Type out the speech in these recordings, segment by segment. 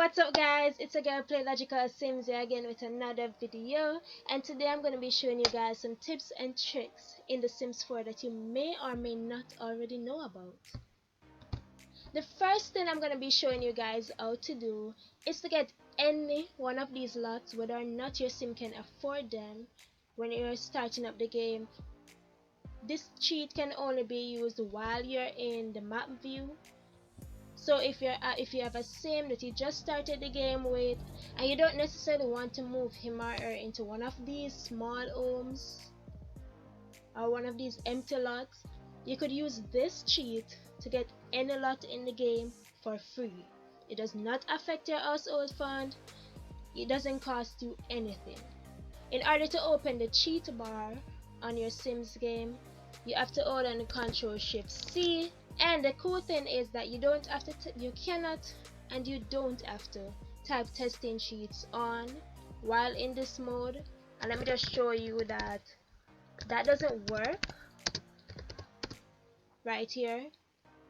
What's up guys, it's a girl PlayLogicalSims here again with another video, and today I'm going to be showing you guys some tips and tricks in The Sims 4 that you may or may not already know about. The first thing I'm going to be showing you guys how to do is to get any one of these lots, whether or not your sim can afford them. When you're starting up the game, this cheat can only be used while you're in the map view. So if you have a sim that you just started the game with and you don't necessarily want to move him or her into one of these small homes or one of these empty lots, you could use this cheat to get any lot in the game for free. It does not affect your household fund. It doesn't cost you anything. In order to open the cheat bar on your Sims game, you have to hold on the Ctrl+Shift+C. And the cool thing is that you don't have to, you cannot and you don't have to type testing cheats on while in this mode. And let me just show you that that doesn't work right here.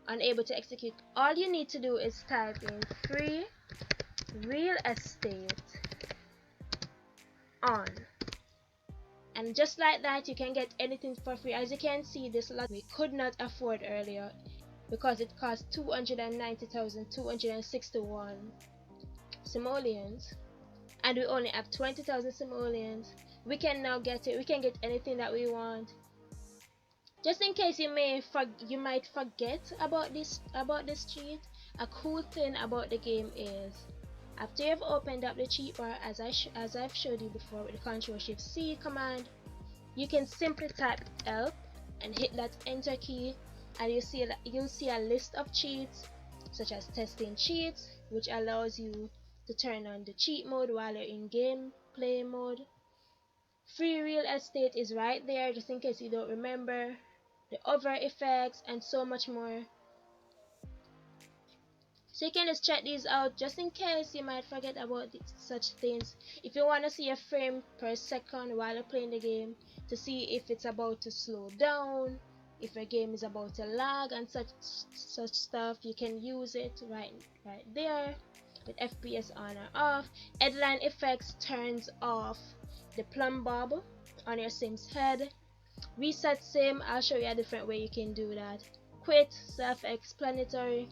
Unable to execute. All you need to do is type in free real estate on. And just like that, you can get anything for free. As you can see, this lot we could not afford earlier because it cost 290,261 simoleons, and we only have 20,000 simoleons. We can now get it. We can get anything that we want. Just in case you might forget about this cheat, a cool thing about the game is after you've opened up the cheat bar, as I've showed you before with the Ctrl+Shift+C command, you can simply type help and hit that enter key, and you'll see a list of cheats such as testing cheats, which allows you to turn on the cheat mode while you're in gameplay mode. Free real estate is right there, just in case you don't remember. The over effects and so much more. So you can just check these out just in case you might forget about such things. If you want to see a frame per second while you're playing the game to see if it's about to slow down, if a game is about to lag and such stuff, you can use it right there with FPS on or off. Headline effects turns off the plumb bob on your sim's head. Reset sim, I'll show you a different way you can do that. Quit, self-explanatory.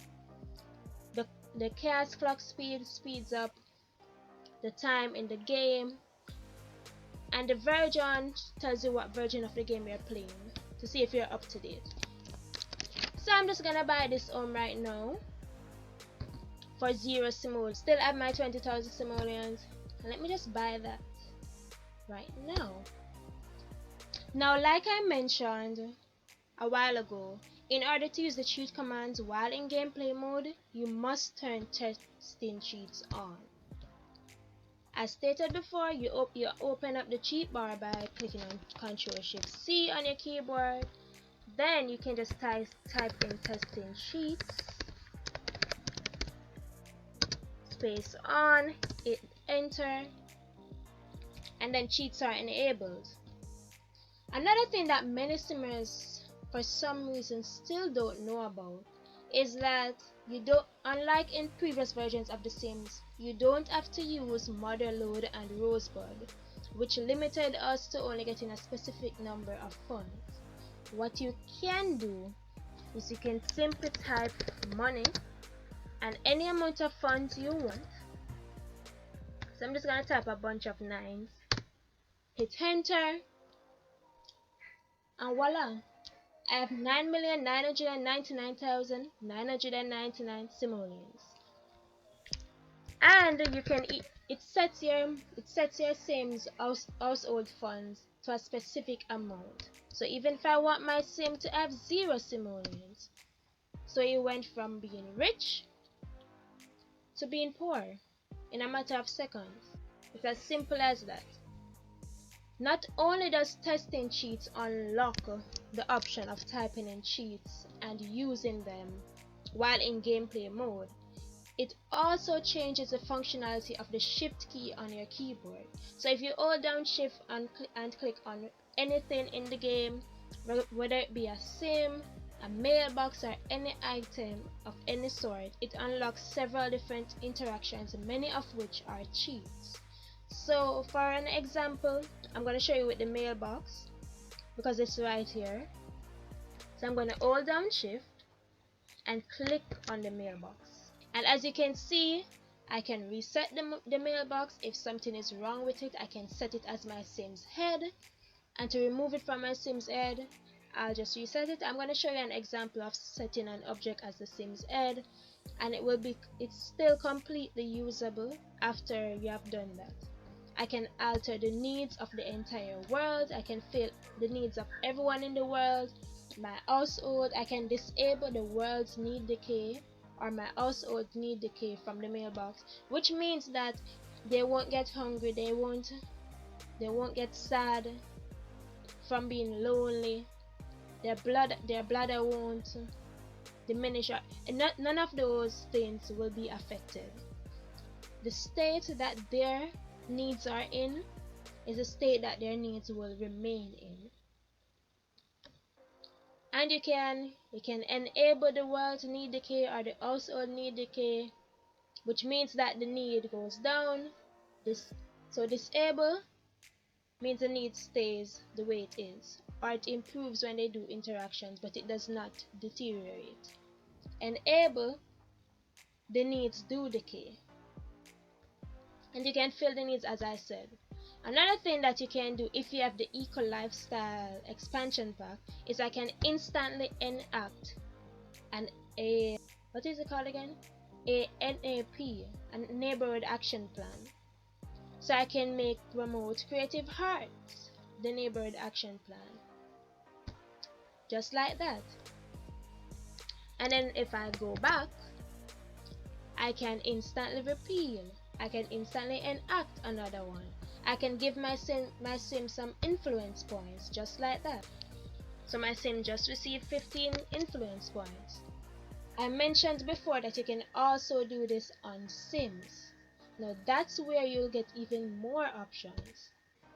The chaos clock speeds up the time in the game, and the version tells you what version of the game you're playing to see if you're up to date. So I'm just gonna buy this home right now for 0 simoleons. Still have my 20,000 simoleons, and let me just buy that right now. Now, like I mentioned a while ago, in order to use the cheat commands while in gameplay mode, you must turn testing cheats on. As stated before, you open up the cheat bar by clicking on Ctrl+Shift+C on your keyboard. Then you can just type in testing cheats, space on, hit enter, and then cheats are enabled. Another thing that many simmers for some reason still don't know about is that unlike in previous versions of The Sims, you don't have to use Motherlode and Rosebud, which limited us to only getting a specific number of funds. What you can do is you can simply type money and any amount of funds you want. So I'm just gonna type a bunch of 9s, hit enter, and voila, I have 9,999,999 simoleons. And you can it sets your Sim's household funds to a specific amount. So even if I want my sim to have 0 simoleons, so it went from being rich to being poor in a matter of seconds. It's as simple as that. Not only does testing cheats unlock the option of typing in cheats and using them while in gameplay mode, it also changes the functionality of the shift key on your keyboard. So if you hold down shift and click on anything in the game, whether it be a sim, a mailbox, or any item of any sort, it unlocks several different interactions, many of which are cheats. So for an example, I'm going to show you with the mailbox because it's right here. So I'm going to hold down shift and click on the mailbox, and as you can see, I can reset the mailbox. If something is wrong with it, I can set it as my Sims head, and to remove it from my Sims head, I'll just reset it. I'm going to show you an example of setting an object as the Sims head, and it's still completely usable after you have done that. I can alter the needs of the entire world. I can fill the needs of everyone in the world, my household. I can disable the world's need decay or my household need decay from the mailbox, which means that they won't get hungry, they won't get sad from being lonely, their bladder won't diminish, and none of those things will be affected. The state that their needs are in is a state that their needs will remain in. And you can enable the world's need decay or the household need decay, which means that the need goes down. So disable means the need stays the way it is, or it improves when they do interactions, but it does not deteriorate. Enable, the needs do decay, and you can fill the needs as I said. Another thing that you can do if you have the Eco Lifestyle expansion pack is I can instantly enact what is it called again? A NAP, a neighborhood action plan. So I can make promote creative hearts the neighborhood action plan, just like that. And then if I go back, I can instantly repeal. I can instantly enact another one. I can give my sim some influence points, just like that. So my sim just received 15 influence points. I mentioned before that you can also do this on Sims. Now that's where you'll get even more options.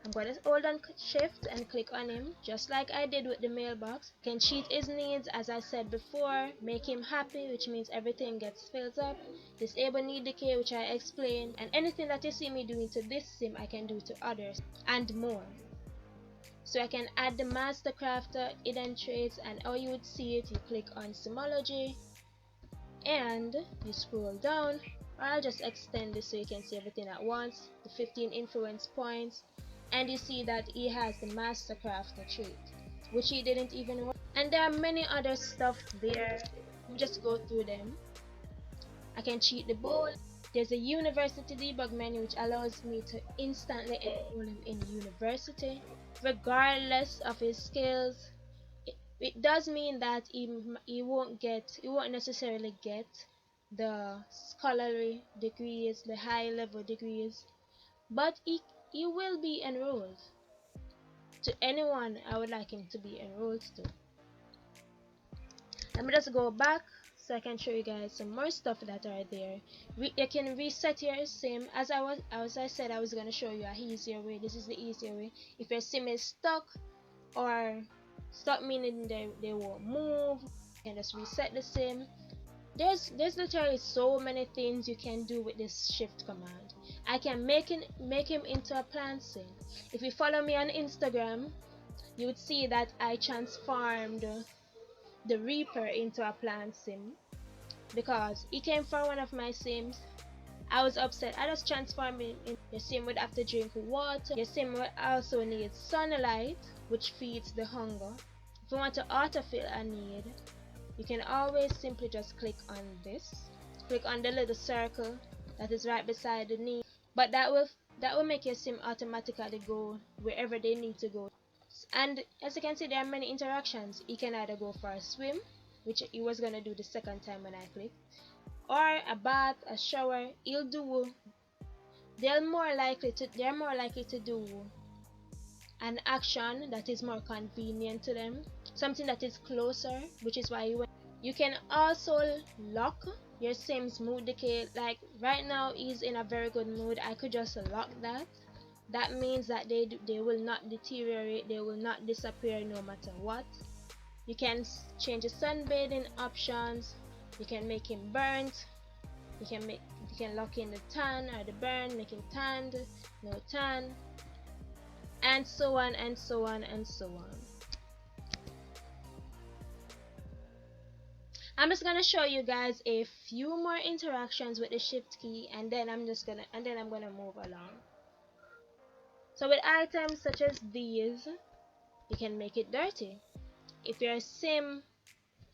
I'm going to hold on shift and click on him, just like I did with the mailbox. Can cheat his needs as I said before, make him happy, which means everything gets filled up, disable need decay, which I explained, and anything that you see me doing to this sim I can do to others, and more. So I can add the master crafter, hidden traits, and how you would see it, you click on Simology and you scroll down, or I'll just extend this so you can see everything at once, the 15 influence points, and you see that he has the master crafter trait, which he didn't even want. And there are many other stuff there. Just go through them. I can cheat the bowl. There's a university debug menu which allows me to instantly enroll him in university regardless of his skills. It does mean that he won't necessarily get the scholarly degrees, the high level degrees, but he will be enrolled to anyone I would like him to be enrolled to. Let me just go back so I can show you guys some more stuff that are there. You can reset your sim as I said I was going to show you a easier way. This is the easier way. If your sim is stuck, or stuck meaning they won't move, you can just reset the sim. There's literally so many things you can do with this shift command. I can make him into a plant sim. If you follow me on Instagram, you would see that I transformed the Reaper into a plant sim because he came from one of my sims. I was upset. I just transformed him in. Your sim would have to drink water. Your sim would also need sunlight, which feeds the hunger. If you want to autofill a need, you can always simply just click on this. Click on the little circle that is right beside the need. But that will make your sim automatically go wherever they need to go. And as you can see, there are many interactions. He can either go for a swim, which he was gonna do the second time when I clicked, or a bath, a shower. They're more likely to do an action that is more convenient to them, something that is closer, which is why you can also lock your Sims mood decay. Like right now he's in a very good mood, I could just lock that. That means that they will not deteriorate, they will not disappear no matter what. You can change the sunbathing options. You can make him burnt. You can lock in the tan or the burn, make him tanned, no tan, and so on and so on and so on. I'm just gonna show you guys a few more interactions with the shift key, and then I'm gonna move along. So with items such as these, you can make it dirty. If your sim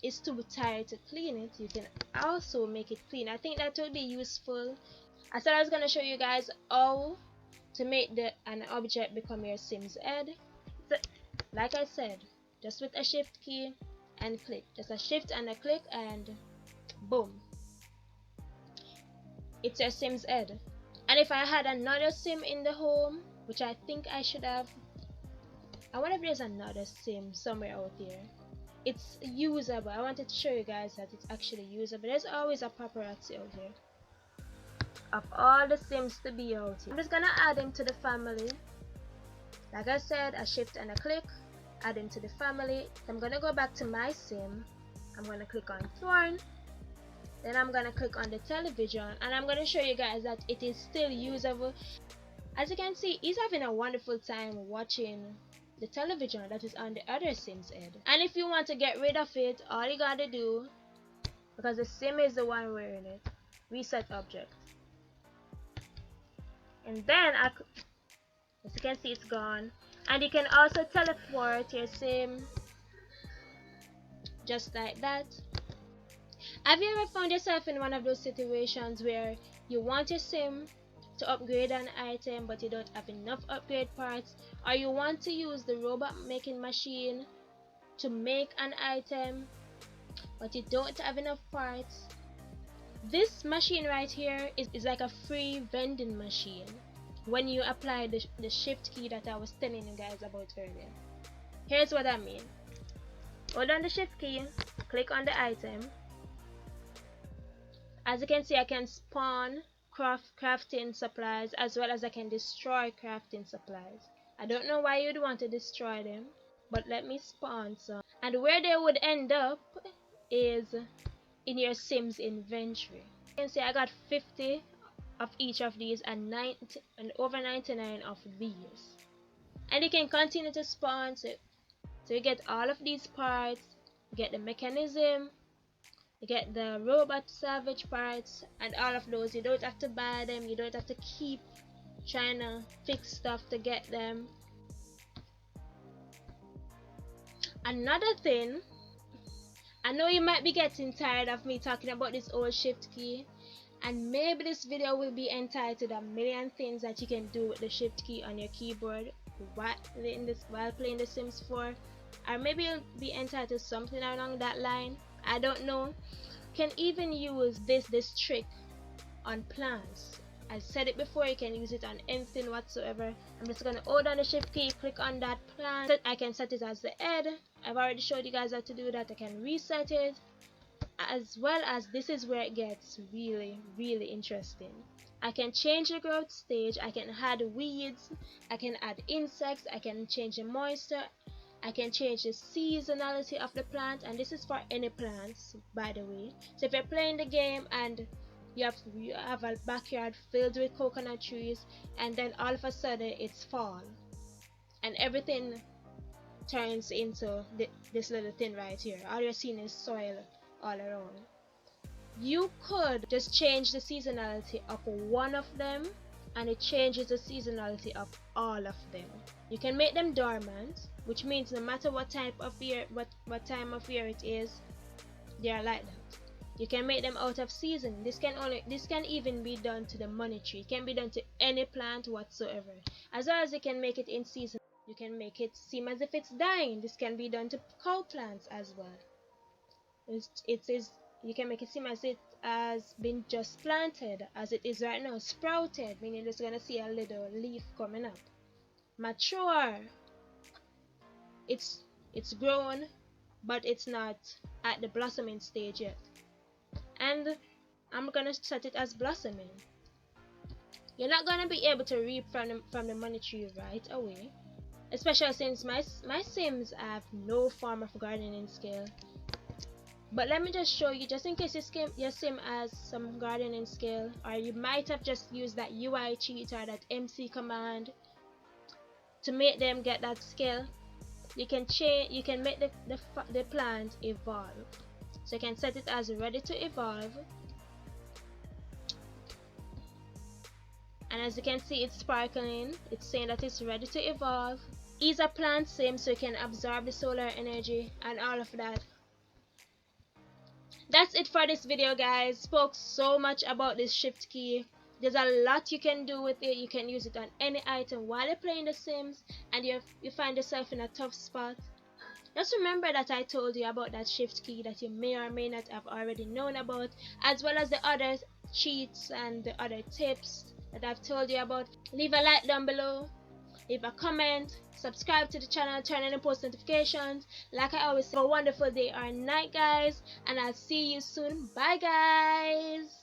is too tired to clean it, you can also make it clean. I think that would be useful. I said I was gonna show you guys how to make an object become your sim's head. So, like I said, just with a shift key and click, just a shift and a click, and boom, it's your sim's head. And if I had another sim in the home, which I think I should have, I wonder if there's another sim somewhere out there. It's usable. I wanted to show you guys that it's actually usable. There's always a paparazzi out here of all the sims to be out here. I'm just gonna add him to the family. Like I said, a shift and a click, add him to the family. I'm gonna go back to my sim. I'm gonna click on Thorn. Then I'm gonna click on the television, and I'm gonna show you guys that it is still usable. As you can see, he's having a wonderful time watching the television that is on the other sim's head. And if you want to get rid of it, all you gotta do, because the sim is the one wearing it, reset object. And then, as you can see, it's gone. And you can also teleport your sim just like that. Have you ever found yourself in one of those situations where you want your sim to upgrade an item but you don't have enough upgrade parts, or you want to use the robot making machine to make an item but you don't have enough parts? This machine right here is like a free vending machine when you apply the shift key that I was telling you guys about earlier. Here's what I mean. Hold on the shift key, click on the item. As you can see, I can spawn crafting supplies, as well as I can destroy crafting supplies. I don't know why you'd want to destroy them, but let me spawn some. And where they would end up is in your sim's inventory. You can see I got 50 of each of these and over 99 of these. And you can continue to spawn, so you get all of these parts, you get the mechanism, you get the robot salvage parts, and all of those. You don't have to buy them, you don't have to keep trying to fix stuff to get them. Another thing, I know you might be getting tired of me talking about this old shift key, and maybe this video will be entitled a million things that you can do with the shift key on your keyboard while playing The Sims 4, or maybe it'll be entitled something along that line. I don't know. Can even use this trick on plants. I said it before, you can use it on anything whatsoever. I'm just gonna hold on the shift key, click on that plant. I can set it as the head. I've already showed you guys how to do that. I can reset it, as well as this is where it gets really interesting. I can change the growth stage, I can add weeds, I can add insects, I can change the moisture, I can change the seasonality of the plant, and this is for any plants, by the way. So if you're playing the game and you have a backyard filled with coconut trees, and then all of a sudden it's fall and everything turns into this little thing right here, all you're seeing is soil all around, you could just change the seasonality of one of them and it changes the seasonality of all of them. You can make them dormant, which means no matter what type of year, what time of year it is, they are like that. You can make them out of season. This can even be done to the money tree. It can be done to any plant whatsoever. As well as you can make it in season, you can make it seem as if it's dying. This can be done to cow plants as well. You can make it seem as it has been just planted, as it is right now, sprouted, meaning you're just gonna see a little leaf coming up. Mature, it's grown, but it's not at the blossoming stage yet. And I'm gonna set it as blossoming. You're not gonna be able to reap from the money tree right away. especially since my Sims have no form of gardening skill. But let me just show you, just in case your sim has some gardening skill, or you might have just used that UI cheat or that MC command to make them get that skill. You can make the plant evolve. So you can set it as ready to evolve, and as you can see, it's sparkling. It's saying that it's ready to evolve. Is a plant sim, so you can absorb the solar energy and all of that. That's it for this video, guys. Spoke so much about this shift key. There's a lot you can do with it. You can use it on any item while you're playing the Sims and you find yourself in a tough spot. Just remember that I told you about that shift key that you may or may not have already known about, as well as the other cheats and the other tips that I've told you about. Leave a like down below, leave a comment, subscribe to the channel, turn on the post notifications. Like I always say, have a wonderful day or night, guys, and I'll see you soon. Bye, guys.